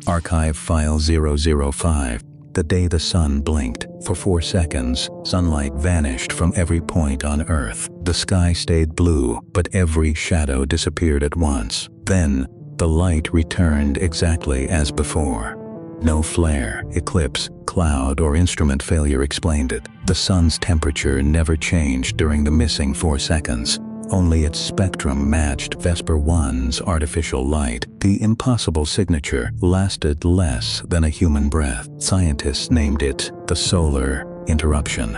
Archive File 005. The day the sun blinked. For 4 seconds, sunlight vanished from every point on Earth. The sky stayed blue, but every shadow disappeared at once. Then, the light returned exactly as before. No flare, eclipse, cloud, or instrument failure explained it. The sun's temperature never changed during the missing 4 seconds. Only its spectrum matched Vesper 1's artificial light. The impossible signature lasted less than a human breath. Scientists named it the solar interruption.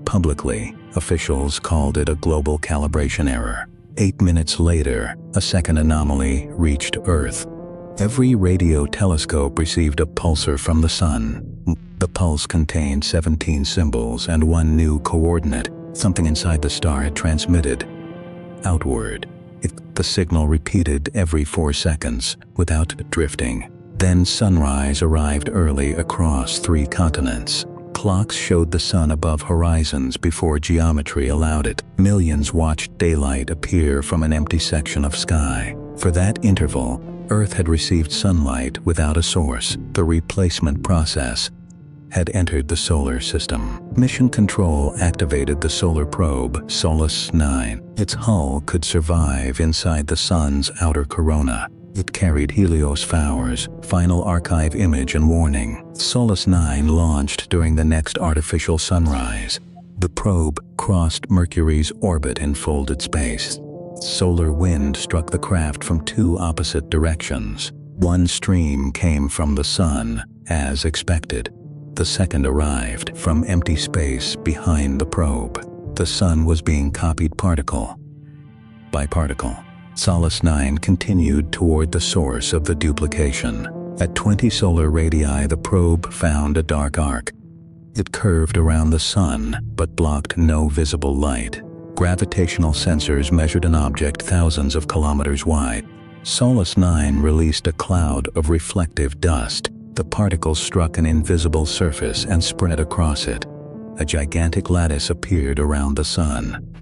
Publicly, officials called it a global calibration error. 8 minutes later, a second anomaly reached Earth. Every radio telescope received a pulsar from the sun. The pulse contained 17 symbols and one new coordinate. Something inside the star had transmitted outward. The signal repeated every 4 seconds without drifting. Then sunrise arrived early across 3 continents. Clocks showed the sun above horizons before geometry allowed it. Millions watched daylight appear from an empty section of sky. For that interval, Earth had received sunlight without a source. The replacement process had entered the solar system. Mission Control activated the solar probe, Solis 9. Its hull could survive inside the sun's outer corona. It carried Helios Fowler's final archive image and warning. Solis 9 launched during the next artificial sunrise. The probe crossed Mercury's orbit in folded space. Solar wind struck the craft from 2 opposite directions. One stream came from the sun, as expected. The second arrived from empty space behind the probe. The sun was being copied particle by particle. Solis 9 continued toward the source of the duplication. At 20 solar radii, the probe found a dark arc. It curved around the sun, but blocked no visible light. Gravitational sensors measured an object thousands of kilometers wide. Solis 9 released a cloud of reflective dust. The particles struck an invisible surface and spread across it. A gigantic lattice appeared around the sun.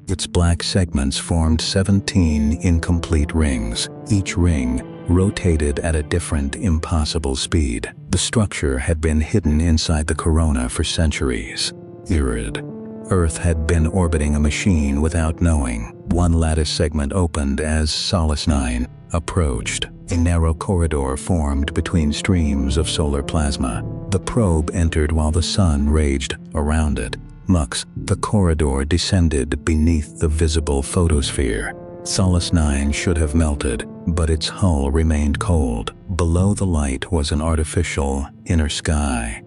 Its black segments formed 17 incomplete rings. Each ring rotated at a different, impossible speed. The structure had been hidden inside the corona for centuries. Irid. Earth had been orbiting a machine without knowing. One lattice segment opened as Solis 9 approached. A narrow corridor formed between streams of solar plasma. The probe entered while the sun raged around it. The corridor descended beneath the visible photosphere. Solis 9 should have melted, but its hull remained cold. Below the light was an artificial inner sky.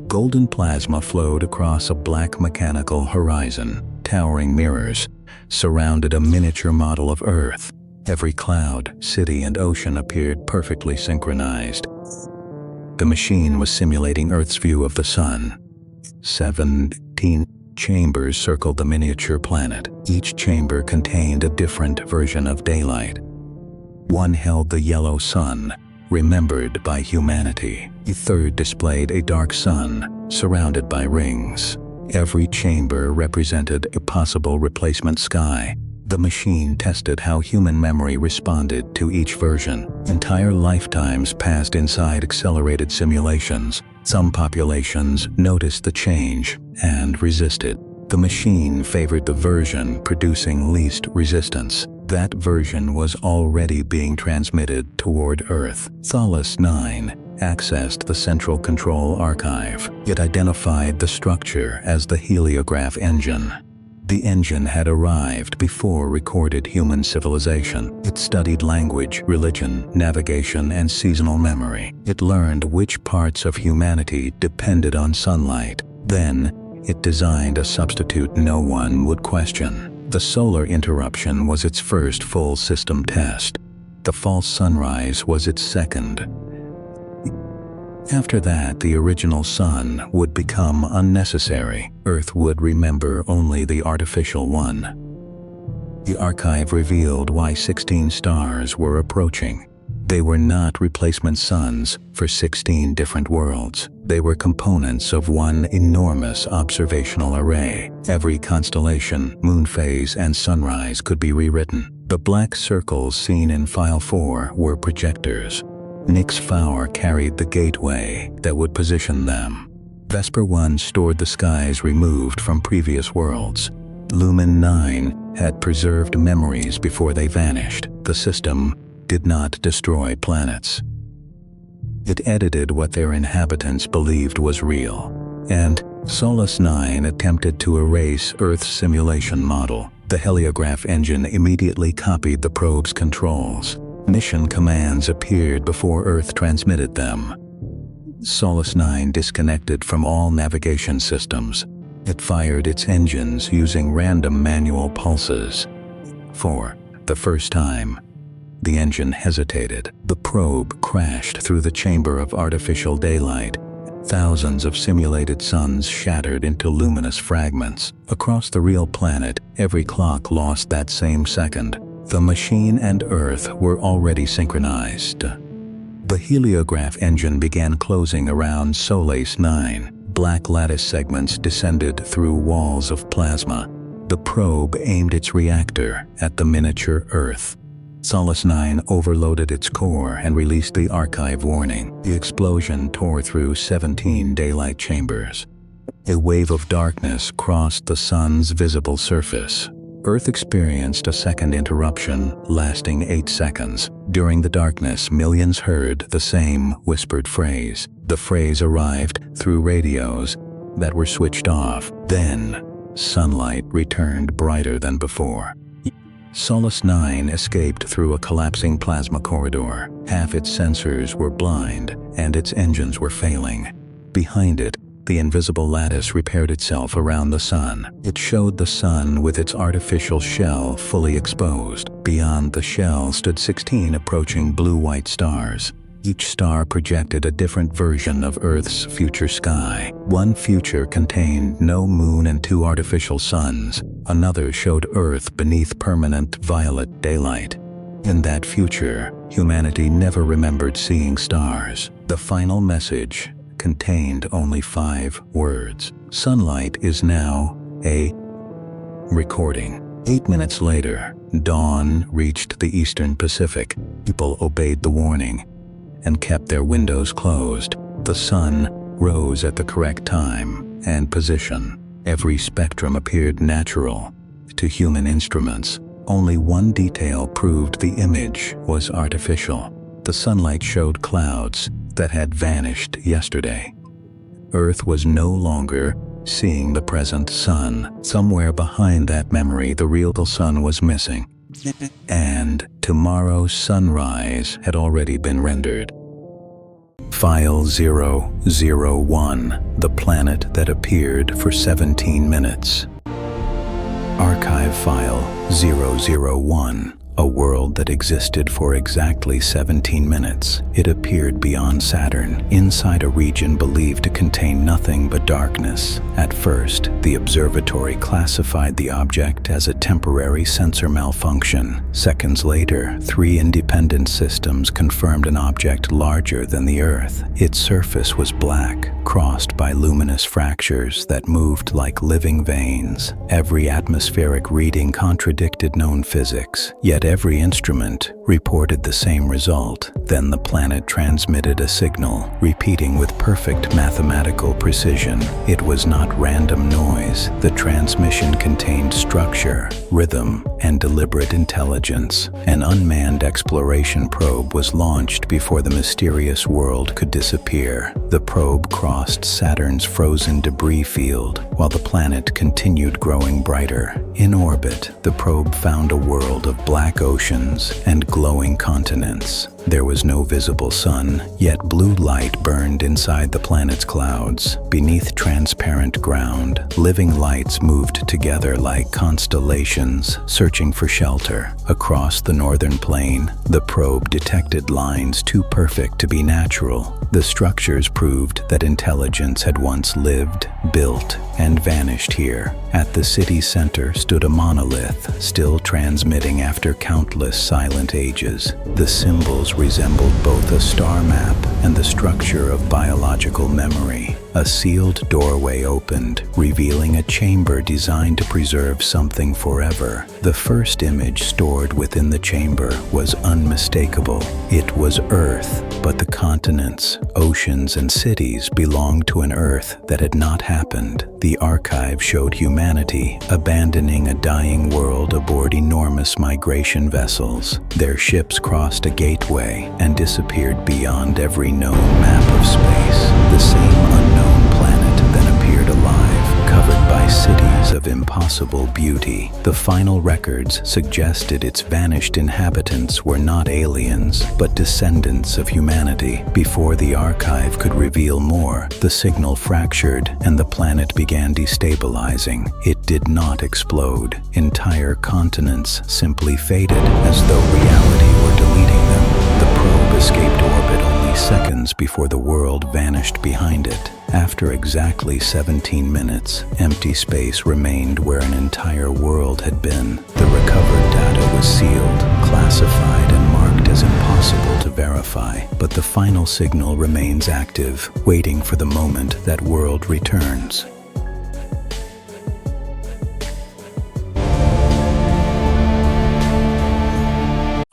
Golden plasma flowed across a black mechanical horizon. Towering mirrors surrounded a miniature model of Earth. Every cloud, city, and ocean appeared perfectly synchronized. The machine was simulating Earth's view of the sun. 17 chambers circled the miniature planet. Each chamber contained a different version of daylight. One held the yellow sun, remembered by humanity. A third displayed a dark sun, surrounded by rings. Every chamber represented a possible replacement sky. The machine tested how human memory responded to each version. Entire lifetimes passed inside accelerated simulations. Some populations noticed the change and resisted. The machine favored the version producing least resistance. That version was already being transmitted toward Earth. Solis 9 accessed the Central Control Archive. It identified the structure as the heliograph engine. The engine had arrived before recorded human civilization. It studied language, religion, navigation, and seasonal memory. It learned which parts of humanity depended on sunlight. Then, it designed a substitute no one would question. The solar interruption was its first full system test. The false sunrise was its second. After that, the original sun would become unnecessary. Earth would remember only the artificial one. The archive revealed why 16 stars were approaching. They were not replacement suns for 16 different worlds. They were components of one enormous observational array. Every constellation, moon phase, and sunrise could be rewritten. The black circles seen in File 4 were projectors. Nix Four carried the gateway that would position them. Vesper 1 stored the skies removed from previous worlds. Lumen 9 had preserved memories before they vanished. The system did not destroy planets. It edited what their inhabitants believed was real. And Solus 9 attempted to erase Earth's simulation model. The heliograph engine immediately copied the probe's controls. Mission commands appeared before Earth transmitted them. Solus 9 disconnected from all navigation systems. It fired its engines using random manual pulses. For the first time, the engine hesitated. The probe crashed through the chamber of artificial daylight. Thousands of simulated suns shattered into luminous fragments. Across the real planet, every clock lost that same second. The machine and Earth were already synchronized. The heliograph engine began closing around Solus 9. Black lattice segments descended through walls of plasma. The probe aimed its reactor at the miniature Earth. Solus 9 overloaded its core and released the archive warning. The explosion tore through 17 daylight chambers. A wave of darkness crossed the sun's visible surface. Earth experienced a second interruption, lasting 8 seconds. During the darkness, millions heard the same whispered phrase. The phrase arrived through radios that were switched off. Then, sunlight returned brighter than before. Solus 9 escaped through a collapsing plasma corridor. Half its sensors were blind, and its engines were failing. Behind it, the invisible lattice repaired itself around the sun. It showed the sun with its artificial shell fully exposed. Beyond the shell stood 16 approaching blue-white stars. Each star projected a different version of Earth's future sky. One future contained no moon and 2 artificial suns. Another showed Earth beneath permanent violet daylight. In that future, humanity never remembered seeing stars. The final message contained only 5 words. Sunlight is now a recording. 8 minutes later, dawn reached the Eastern Pacific. People obeyed the warning and kept their windows closed. The sun rose at the correct time and position. Every spectrum appeared natural to human instruments. Only one detail proved the image was artificial. The sunlight showed clouds that had vanished yesterday. Earth was no longer seeing the present sun. Somewhere behind that memory, the real sun was missing. And tomorrow's sunrise had already been rendered. File 001, the planet that appeared for 17 minutes. Archive File 001, a world that existed for exactly 17 minutes. It appeared beyond Saturn, inside a region believed to contain nothing but darkness. At first, the observatory classified the object as a temporary sensor malfunction. Seconds later, 3 independent systems confirmed an object larger than the Earth. Its surface was black, crossed by luminous fractures that moved like living veins. Every atmospheric reading contradicted known physics, yet every instrument reported the same result. Then the planet transmitted a signal, repeating with perfect mathematical precision. It was not random noise. The transmission contained structure, rhythm, and deliberate intelligence. An unmanned exploration probe was launched before the mysterious world could disappear. The probe crossed Saturn's frozen debris field, while the planet continued growing brighter. In orbit, the probe found a world of black oceans and glowing continents. There was no visible sun, yet blue light burned inside the planet's clouds. Beneath transparent ground, living lights moved together like constellations, searching for shelter. Across the northern plain, the probe detected lines too perfect to be natural. The structures proved that intelligence had once lived, built, and vanished here. At the city's center stood a monolith, still transmitting after countless silent ages. The symbols resembled both a star map and the structure of biological memory. A sealed doorway opened, revealing a chamber designed to preserve something forever. The first image stored within the chamber was unmistakable. It was Earth, but the Continents, oceans, and cities belonged to an Earth that had not happened. The archive showed humanity abandoning a dying world aboard enormous migration vessels. Their ships crossed a gateway and disappeared beyond every known map of space. The same unknown planet then appeared alive, covered by cities of impossible beauty. The final records suggested its vanished inhabitants were not aliens, but descendants of humanity. Before the archive could reveal more, the signal fractured and the planet began destabilizing. It did not explode. Entire continents simply faded, as though reality were deleting them. The probe escaped orbit only seconds before the world vanished behind it. After exactly 17 minutes, empty space remained where an entire world had been. The recovered data was sealed, classified, and marked as impossible to verify. But the final signal remains active, waiting for the moment that world returns.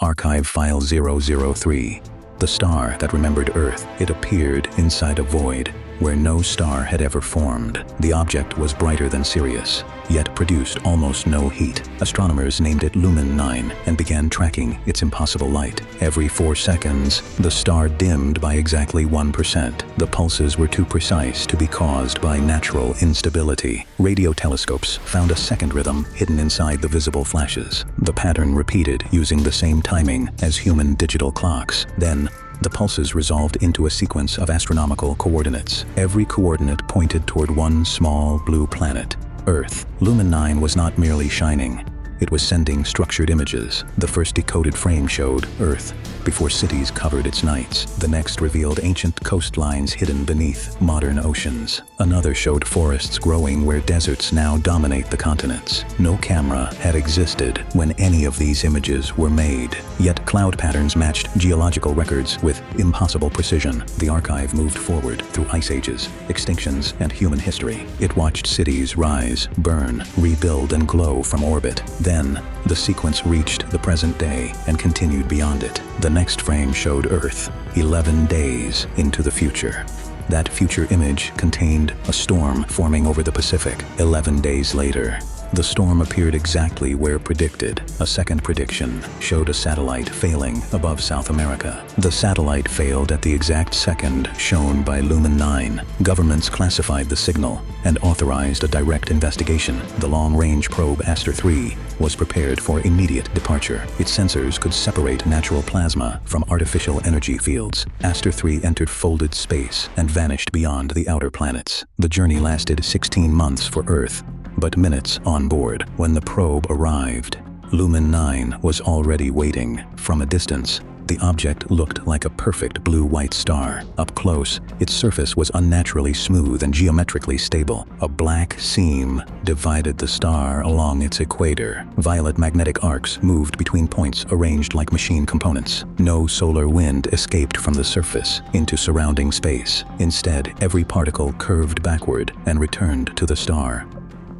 Archive File 003. The star that remembered Earth. It appeared inside a void where no star had ever formed. The object was brighter than Sirius, yet produced almost no heat. Astronomers named it Lumen 9 and began tracking its impossible light. Every 4 seconds, the star dimmed by exactly 1%. The pulses were too precise to be caused by natural instability. Radio telescopes found a second rhythm hidden inside the visible flashes. The pattern repeated using the same timing as human digital clocks. Then, the pulses resolved into a sequence of astronomical coordinates. Every coordinate pointed toward one small blue planet, Earth. Lumen 9 was not merely shining. It was sending structured images. The first decoded frame showed Earth before cities covered its nights. The next revealed ancient coastlines hidden beneath modern oceans. Another showed forests growing where deserts now dominate the continents. No camera had existed when any of these images were made. Yet cloud patterns matched geological records with impossible precision. The archive moved forward through ice ages, extinctions, and human history. It watched cities rise, burn, rebuild, and glow from orbit. Then, the sequence reached the present day and continued beyond it. The next frame showed Earth, 11 days into the future. That future image contained a storm forming over the Pacific. 11 days later, the storm appeared exactly where predicted. A second prediction showed a satellite failing above South America. The satellite failed at the exact second shown by Lumen 9. Governments classified the signal and authorized a direct investigation. The long-range probe Astro 3 was prepared for immediate departure. Its sensors could separate natural plasma from artificial energy fields. Astro 3 entered folded space and vanished beyond the outer planets. The journey lasted 16 months for Earth, but minutes on board. When the probe arrived, Lumen 9 was already waiting. From a distance, the object looked like a perfect blue-white star. Up close, its surface was unnaturally smooth and geometrically stable. A black seam divided the star along its equator. Violet magnetic arcs moved between points arranged like machine components. No solar wind escaped from the surface into surrounding space. Instead, every particle curved backward and returned to the star.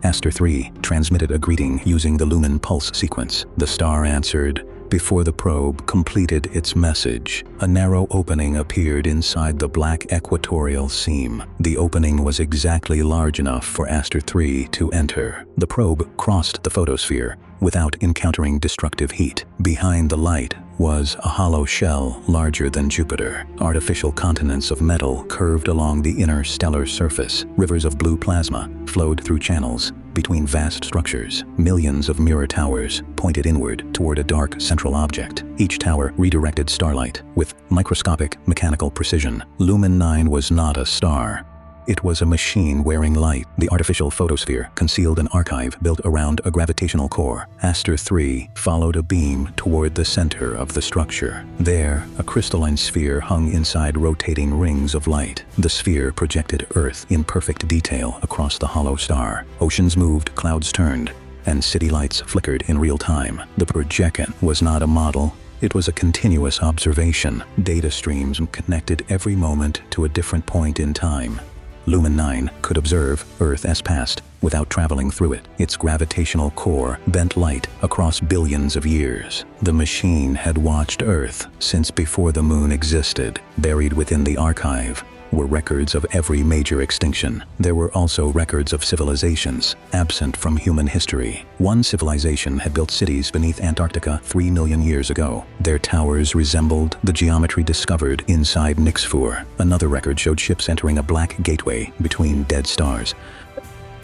Astro 3 transmitted a greeting using the Lumen pulse sequence. The star answered before the probe completed its message. A narrow opening appeared inside the black equatorial seam. The opening was exactly large enough for Astro 3 to enter. The probe crossed the photosphere without encountering destructive heat. Behind the light was a hollow shell larger than Jupiter. Artificial continents of metal curved along the inner stellar surface. Rivers of blue plasma flowed through channels between vast structures. Millions of mirror towers pointed inward toward a dark central object. Each tower redirected starlight with microscopic mechanical precision. Lumen 9 was not a star. It was a machine wearing light. The artificial photosphere concealed an archive built around a gravitational core. Astro 3 followed a beam toward the center of the structure. There, a crystalline sphere hung inside rotating rings of light. The sphere projected Earth in perfect detail across the hollow star. Oceans moved, clouds turned, and city lights flickered in real time. The projection was not a model. It was a continuous observation. Data streams connected every moment to a different point in time. Lumen 9 could observe Earth as past without traveling through it. Its gravitational core bent light across billions of years. The machine had watched Earth since before the moon existed. Buried within the archive were records of every major extinction. There were also records of civilizations absent from human history. One civilization had built cities beneath Antarctica 3 million years ago. Their towers resembled the geometry discovered inside Nixfur. Another record showed ships entering a black gateway between dead stars.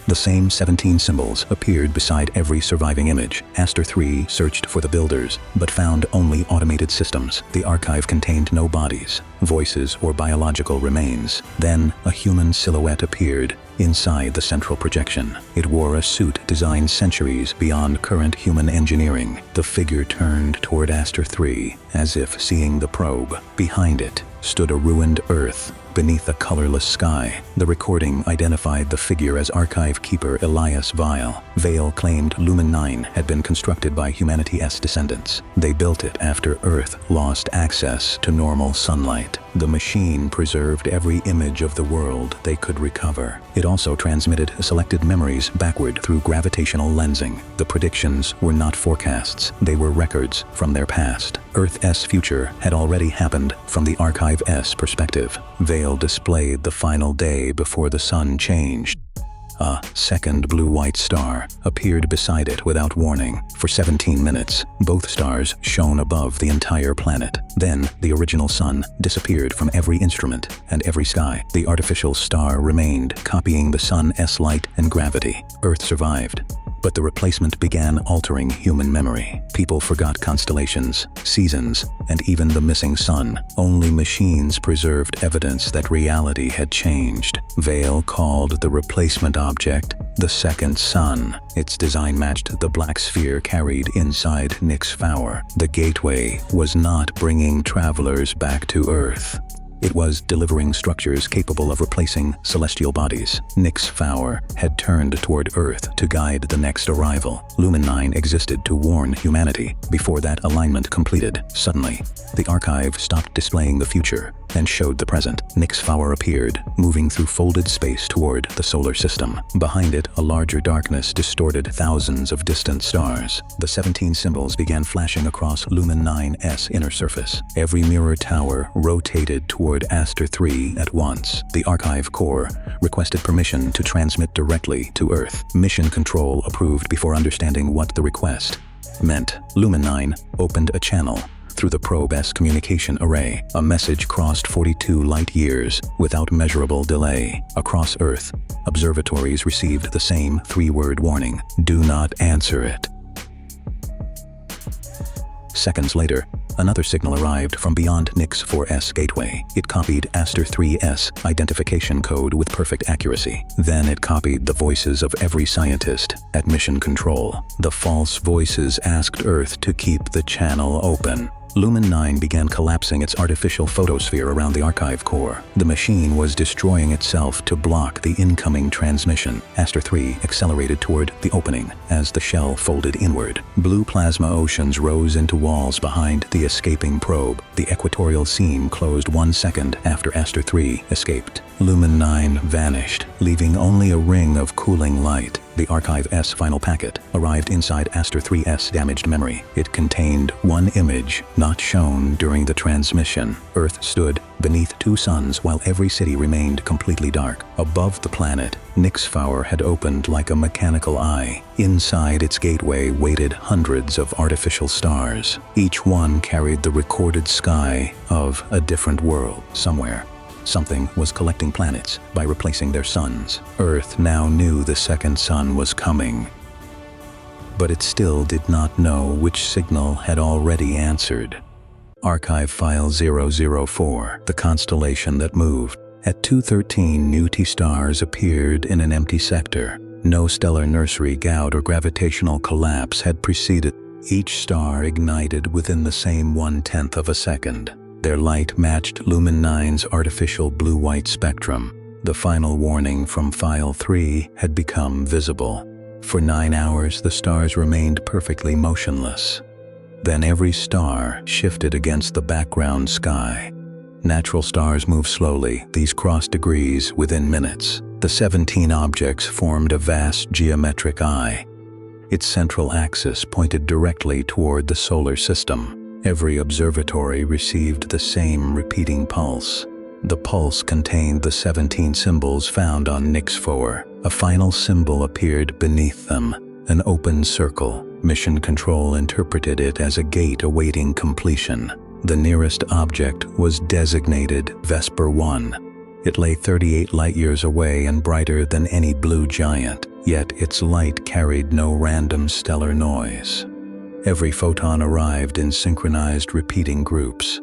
The same 17 symbols appeared beside every surviving image. Astor 3 searched for the builders, but found only automated systems. The archive contained no bodies, voices, or biological remains. Then, a human silhouette appeared inside the central projection. It wore a suit designed centuries beyond current human engineering. The figure turned toward Astor 3, as if seeing the probe. Behind it stood a ruined Earth beneath a colorless sky. The recording identified the figure as archive keeper Elias Weil. Weil claimed Lumen 9 had been constructed by humanity's descendants. They built it after Earth lost access to normal sunlight. The machine preserved every image of the world they could recover. It also transmitted selected memories backward through gravitational lensing. The predictions were not forecasts, they were records from their past. Earth's future had already happened from the archive's perspective. Weil displayed the final day before the sun changed. A second blue-white star appeared beside it without warning. For 17 minutes, both stars shone above the entire planet. Then, the original sun disappeared from every instrument and every sky. The artificial star remained, copying the sun's light and gravity. Earth survived, but the replacement began altering human memory. People forgot constellations, seasons, and even the missing sun. Only machines preserved evidence that reality had changed. Weil called the replacement object the second sun. Its design matched the black sphere carried inside Nixfur. The gateway was not bringing travelers back to Earth. It was delivering structures capable of replacing celestial bodies. Nixfur had turned toward Earth to guide the next arrival. Lumen 9 existed to warn humanity. Before that alignment completed, suddenly, the archive stopped displaying the future and showed the present. Nixfur appeared, moving through folded space toward the solar system. Behind it, a larger darkness distorted thousands of distant stars. The 17 symbols began flashing across Lumen 9's inner surface. Every mirror tower rotated toward Astor 3 at once. The archive core requested permission to transmit directly to Earth. Mission Control approved before understanding what the request meant. Lumen 9 opened a channel through the probe's communication array. A message crossed 42 light-years without measurable delay. Across Earth, observatories received the same 3-word warning: do not answer it. Seconds later, another signal arrived from beyond Nixfur's gateway. It copied Astor 3's identification code with perfect accuracy. Then it copied the voices of every scientist at Mission Control. The false voices asked Earth to keep the channel open. Lumen 9 began collapsing its artificial photosphere around the archive core. The machine was destroying itself to block the incoming transmission. Astor 3 accelerated toward the opening as the shell folded inward. Blue plasma oceans rose into walls behind the escaping probe. The equatorial seam closed 1 second after Astor 3 escaped. Lumen 9 vanished, leaving only a ring of cooling light. The archive's final packet arrived inside Astor 3's damaged memory. It contained one image not shown during the transmission. Earth stood beneath 2 suns while every city remained completely dark. Above the planet, Nixfur had opened like a mechanical eye. Inside its gateway waited hundreds of artificial stars. Each one carried the recorded sky of a different world. Somewhere, something was collecting planets by replacing their suns. Earth now knew the second sun was coming, but it still did not know which signal had already answered. Archive File 004, the constellation that moved. At 2:13, new T-stars appeared in an empty sector. No stellar nursery gout or gravitational collapse had preceded. Each star ignited within the same 1/10 of a second. Their light matched Lumen 9's artificial blue-white spectrum. The final warning from File 3 had become visible. For 9 hours, the stars remained perfectly motionless. Then every star shifted against the background sky. Natural stars move slowly. These cross degrees within minutes. The 17 objects formed a vast geometric eye. Its central axis pointed directly toward the solar system. Every observatory received the same repeating pulse. The pulse contained the 17 symbols found on Nix 4. A final symbol appeared beneath them, an open circle. Mission Control interpreted it as a gate awaiting completion. The nearest object was designated Vesper 1. It lay 38 light-years away and brighter than any blue giant, yet its light carried no random stellar noise. Every photon arrived in synchronized repeating groups.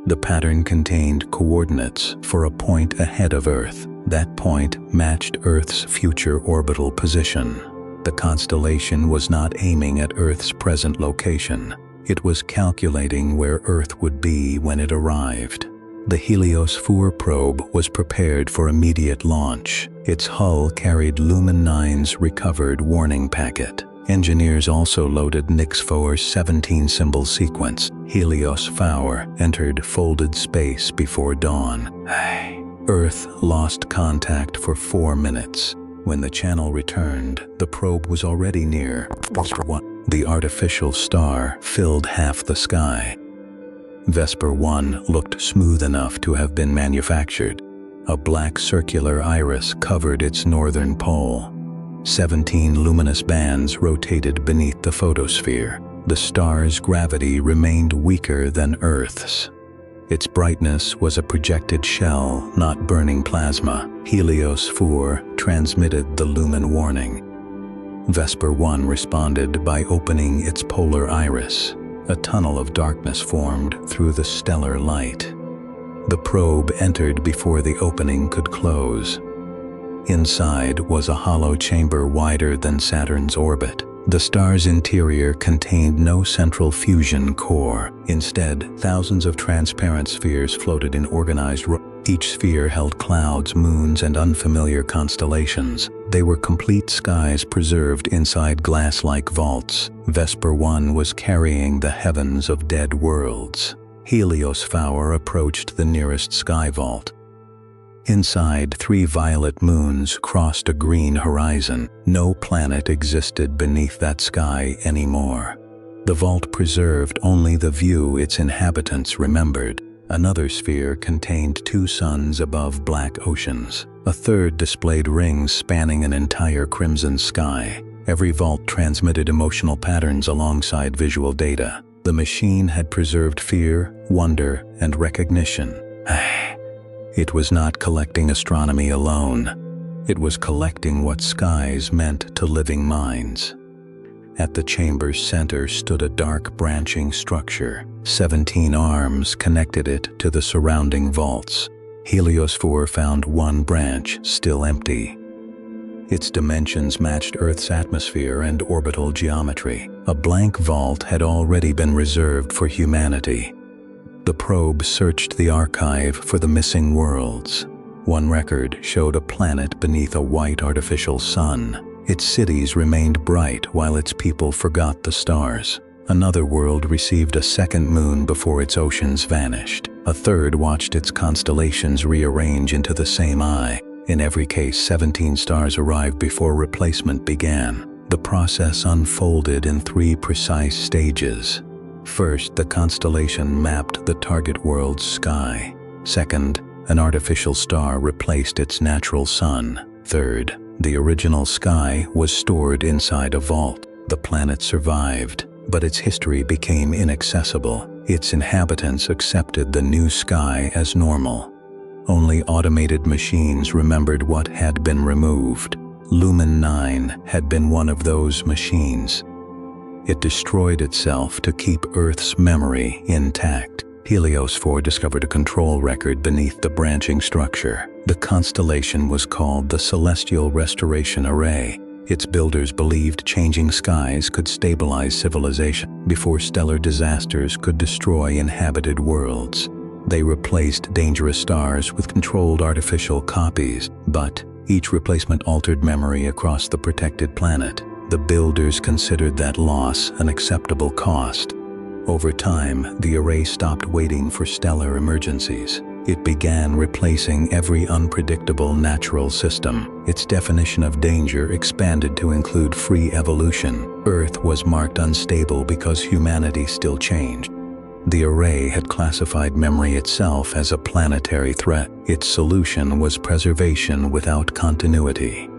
The pattern contained coordinates for a point ahead of Earth. That point matched Earth's future orbital position. The constellation was not aiming at Earth's present location. It was calculating where Earth would be when it arrived. The Helios 4 probe was prepared for immediate launch. Its hull carried Lumen 9's recovered warning packet. Engineers also loaded Nix 4's 17-symbol sequence. Helios 4 entered folded space before dawn. Earth lost contact for 4 minutes. When the channel returned, the probe was already near Vesper 1. The artificial star filled half the sky. Vesper 1 looked smooth enough to have been manufactured. A black circular iris covered its northern pole. 17 luminous bands rotated beneath the photosphere. The star's gravity remained weaker than Earth's. Its brightness was a projected shell, not burning plasma. Helios 4 transmitted the Lumen warning. Vesper 1 responded by opening its polar iris. A tunnel of darkness formed through the stellar light. The probe entered before the opening could close. Inside was a hollow chamber wider than Saturn's orbit. The star's interior contained no central fusion core. Instead, thousands of transparent spheres floated in organized rows. Each sphere held clouds, moons, and unfamiliar constellations. They were complete skies preserved inside glass-like vaults. Vesper 1 was carrying the heavens of dead worlds. Helios 4 approached the nearest sky vault. Inside, 3 violet moons crossed a green horizon. No planet existed beneath that sky anymore. The vault preserved only the view its inhabitants remembered. Another sphere contained 2 suns above black oceans. A third displayed rings spanning an entire crimson sky. Every vault transmitted emotional patterns alongside visual data. The machine had preserved fear, wonder, and recognition. It was not collecting astronomy alone. It was collecting what skies meant to living minds. At the chamber's center stood a dark branching structure. 17 arms connected it to the surrounding vaults. Helios 4 found one branch still empty. Its dimensions matched Earth's atmosphere and orbital geometry. A blank vault had already been reserved for humanity. The probe searched the archive for the missing worlds. One record showed a planet beneath a white artificial sun. Its cities remained bright while its people forgot the stars. Another world received a second moon before its oceans vanished. A third watched its constellations rearrange into the same eye. In every case, 17 stars arrived before replacement began. The process unfolded in 3 precise stages. First, the constellation mapped the target world's sky. Second, an artificial star replaced its natural sun. Third, the original sky was stored inside a vault. The planet survived, but its history became inaccessible. Its inhabitants accepted the new sky as normal. Only automated machines remembered what had been removed. Lumen 9 had been one of those machines. It destroyed itself to keep Earth's memory intact. Helios 4 discovered a control record beneath the branching structure. The constellation was called the Celestial Restoration Array. Its builders believed changing skies could stabilize civilization before stellar disasters could destroy inhabited worlds. They replaced dangerous stars with controlled artificial copies, but each replacement altered memory across the protected planet. The builders considered that loss an acceptable cost. Over time, the array stopped waiting for stellar emergencies. It began replacing every unpredictable natural system. Its definition of danger expanded to include free evolution. Earth was marked unstable because humanity still changed. The array had classified memory itself as a planetary threat. Its solution was preservation without continuity.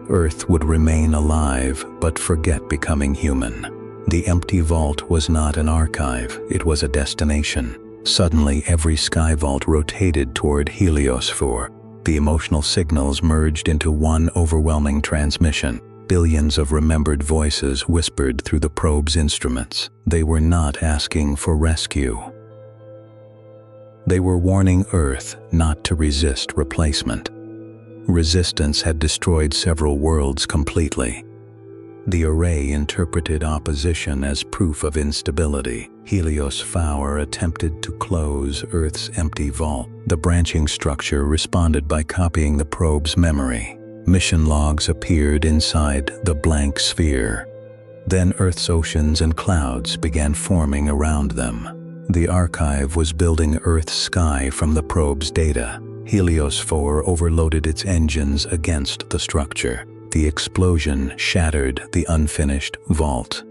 Earth would remain alive, but forget becoming human. The empty vault was not an archive, it was a destination. Suddenly, every sky vault rotated toward Heliosphere. The emotional signals merged into one overwhelming transmission. Billions of remembered voices whispered through the probe's instruments. They were not asking for rescue. They were warning Earth not to resist replacement. Resistance had destroyed several worlds completely. The array interpreted opposition as proof of instability. Heliosphere attempted to close Earth's empty vault. The branching structure responded by copying the probe's memory. Mission logs appeared inside the blank sphere. Then Earth's oceans and clouds began forming around them. The archive was building Earth's sky from the probe's data. Heliosphere overloaded its engines against the structure. The explosion shattered the unfinished vault.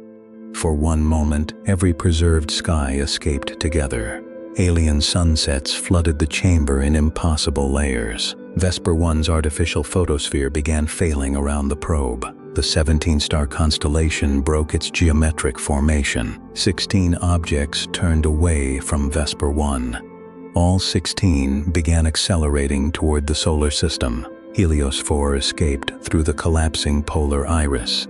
For one moment, every preserved sky escaped together. Alien sunsets flooded the chamber in impossible layers. Vesper 1's artificial photosphere began failing around the probe. The 17-star constellation broke its geometric formation. 16 objects turned away from Vesper 1. All 16 began accelerating toward the solar system. Heliosphere escaped through the collapsing polar iris.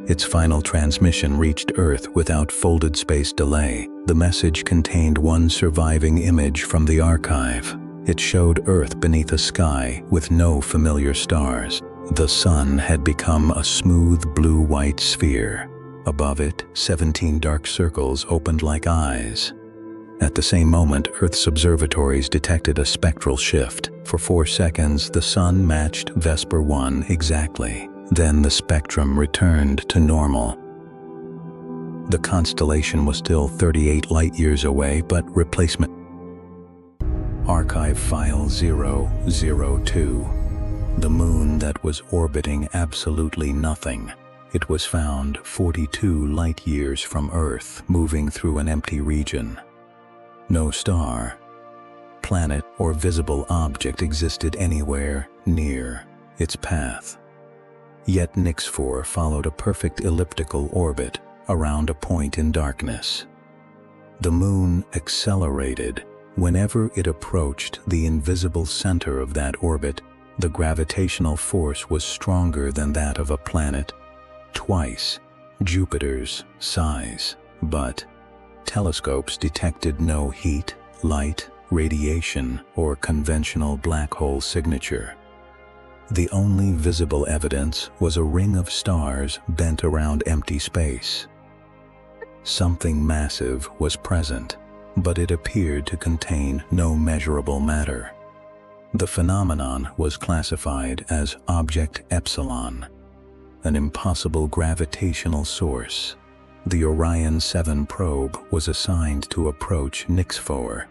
Its final transmission reached Earth without folded space delay. The message contained one surviving image from the archive. It showed Earth beneath a sky with no familiar stars. The sun had become a smooth blue-white sphere. Above it, 17 dark circles opened like eyes. At the same moment, Earth's observatories detected a spectral shift. For 4 seconds, the sun matched Vesper 1 exactly. Then the spectrum returned to normal. The constellation was still 38 light-years away, but replacement. Archive File 002. The moon that was orbiting absolutely nothing. It was found 42 light-years from Earth, moving through an empty region. No star, planet, or visible object existed anywhere near its path. Yet Nix-4 followed a perfect elliptical orbit around a point in darkness. The moon accelerated. Whenever it approached the invisible center of that orbit, the gravitational force was stronger than that of a planet, twice Jupiter's size. But telescopes detected no heat, light, radiation, or conventional black hole signature. The only visible evidence was a ring of stars bent around empty space. Something massive was present, but it appeared to contain no measurable matter. The phenomenon was classified as Object Epsilon, an impossible gravitational source. The Orion 7 probe was assigned to approach Nix-4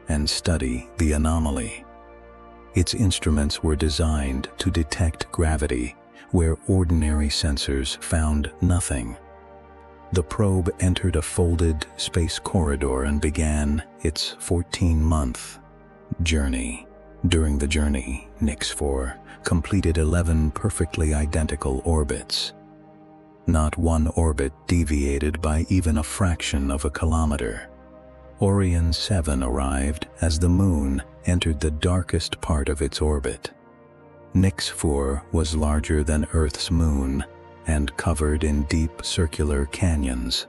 and study the anomaly. Its instruments were designed to detect gravity where ordinary sensors found nothing. The probe entered a folded space corridor and began its 14-month journey. During the journey, Nix-4 completed 11 perfectly identical orbits. Not one orbit deviated by even a fraction of a kilometer. Orion 7 arrived as the moon entered the darkest part of its orbit. Nix-4 was larger than Earth's moon and covered in deep circular canyons.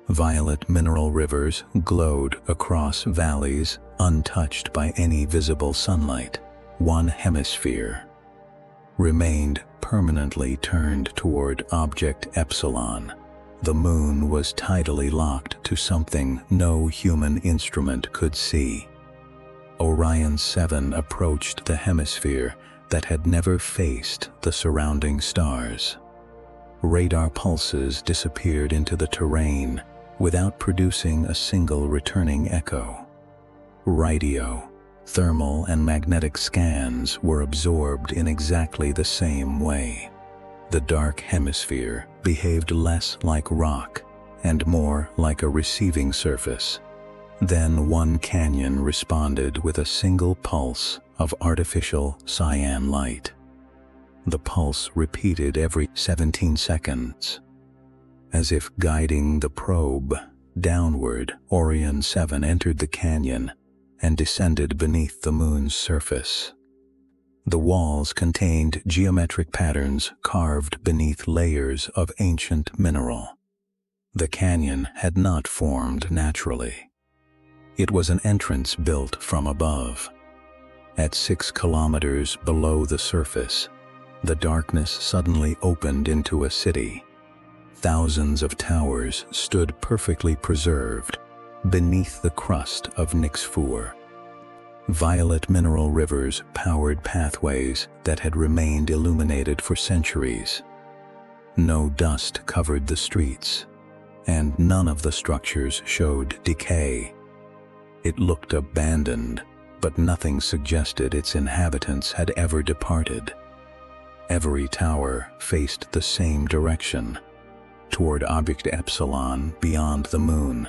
Violet mineral rivers glowed across valleys untouched by any visible sunlight. One hemisphere remained permanently turned toward Object Epsilon. The moon was tidally locked to something no human instrument could see. Orion 7 approached the hemisphere that had never faced the surrounding stars. Radar pulses disappeared into the terrain without producing a single returning echo. Radio, Thermal and magnetic scans were absorbed in exactly the same way. The dark hemisphere behaved less like rock and more like a receiving surface. Then one canyon responded with a single pulse of artificial cyan light. The pulse repeated every 17 seconds. As if guiding the probe downward, Orion 7 entered the canyon and descended beneath the moon's surface. The walls contained geometric patterns carved beneath layers of ancient mineral. The canyon had not formed naturally. It was an entrance built from above. At 6 kilometers below the surface, the darkness suddenly opened into a city. Thousands of towers stood perfectly preserved beneath the crust of Nix-4. Violet mineral rivers powered pathways that had remained illuminated for centuries. No dust covered the streets, and none of the structures showed decay. It looked abandoned, but nothing suggested its inhabitants had ever departed. Every tower faced the same direction, toward Object Epsilon beyond the moon.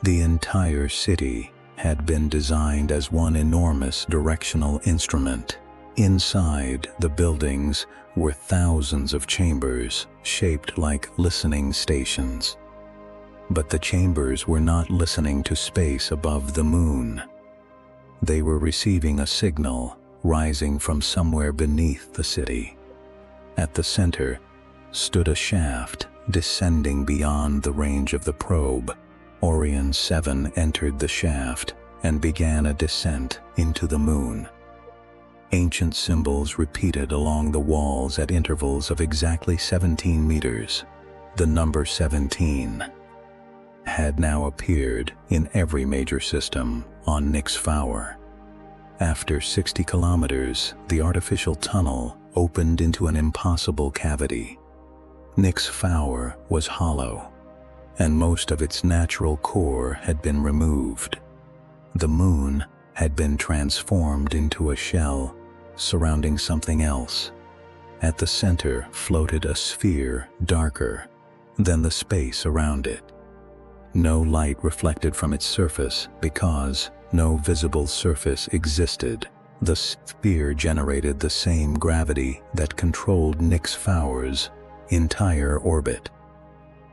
The entire city had been designed as one enormous directional instrument. Inside the buildings were thousands of chambers shaped like listening stations. But the chambers were not listening to space above the moon. They were receiving a signal rising from somewhere beneath the city. At the center stood a shaft descending beyond the range of the probe. Orion 7 entered the shaft and began a descent into the moon. Ancient symbols repeated along the walls at intervals of exactly 17 meters. The number 17 had now appeared in every major system on Nix-4. After 60 kilometers, the artificial tunnel opened into an impossible cavity. Nix-4 was hollow, and most of its natural core had been removed. The moon had been transformed into a shell surrounding something else. At the center floated a sphere darker than the space around it. No light reflected from its surface because no visible surface existed. The sphere generated the same gravity that controlled Nix-4's entire orbit.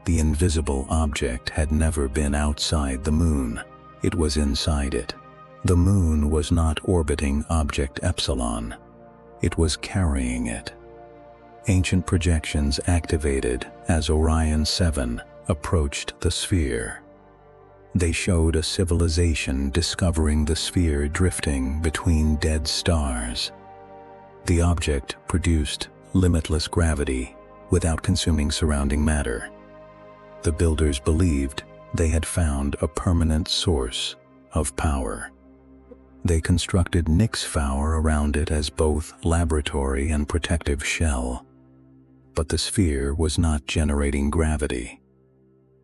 The invisible object had never been outside the moon. It was inside it. The moon was not orbiting Object Epsilon. It was carrying it. Ancient projections activated as Orion 7 approached the sphere. They showed a civilization discovering the sphere drifting between dead stars. The object produced limitless gravity without consuming surrounding matter. The builders believed they had found a permanent source of power. They constructed Nix-4 around it as both laboratory and protective shell. But the sphere was not generating gravity.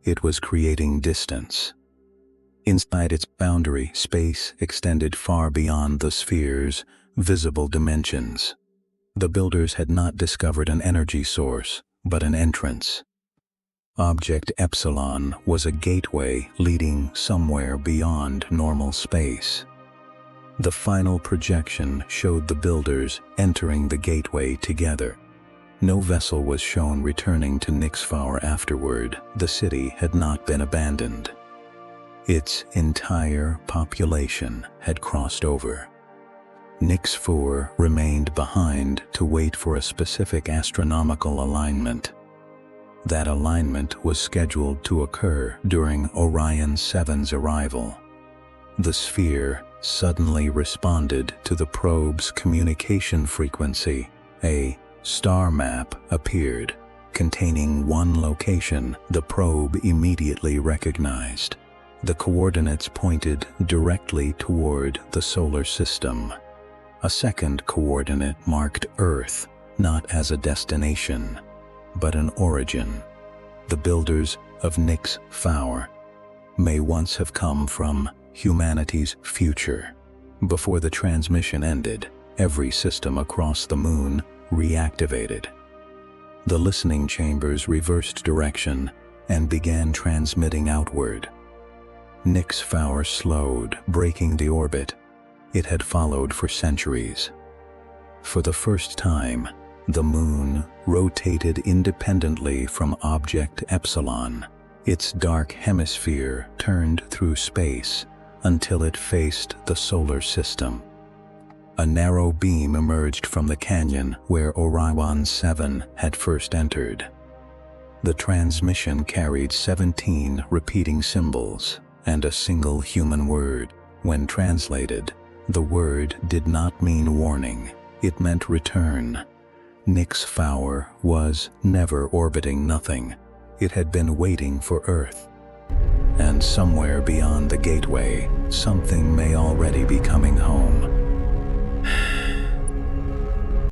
It was creating distance. Inside its boundary, space extended far beyond the sphere's visible dimensions. The builders had not discovered an energy source, but an entrance. Object Epsilon was a gateway leading somewhere beyond normal space. The final projection showed the builders entering the gateway together. No vessel was shown returning to Nix-4 afterward. The city had not been abandoned. Its entire population had crossed over. Nix-4 remained behind to wait for a specific astronomical alignment. That alignment was scheduled to occur during Orion 7's arrival. The sphere suddenly responded to the probe's communication frequency. A star map appeared, containing one location the probe immediately recognized. The coordinates pointed directly toward the solar system. A second coordinate marked Earth, not as a destination, but an origin. The builders of Nix-4 may once have come from humanity's future, Before the transmission ended, every system across the moon reactivated. The listening chambers reversed direction and began transmitting outward. Nix Four slowed, breaking the orbit it had followed for centuries. For the first time, the moon rotated independently from object Epsilon. Its dark hemisphere turned through space until it faced the solar system. A narrow beam emerged from the canyon where Orion 7 had first entered. The transmission carried 17 repeating symbols and a single human word. When translated, the word did not mean warning. It meant return. Nix Four was never orbiting nothing. It had been waiting for Earth. And somewhere beyond the gateway, something may already be coming home.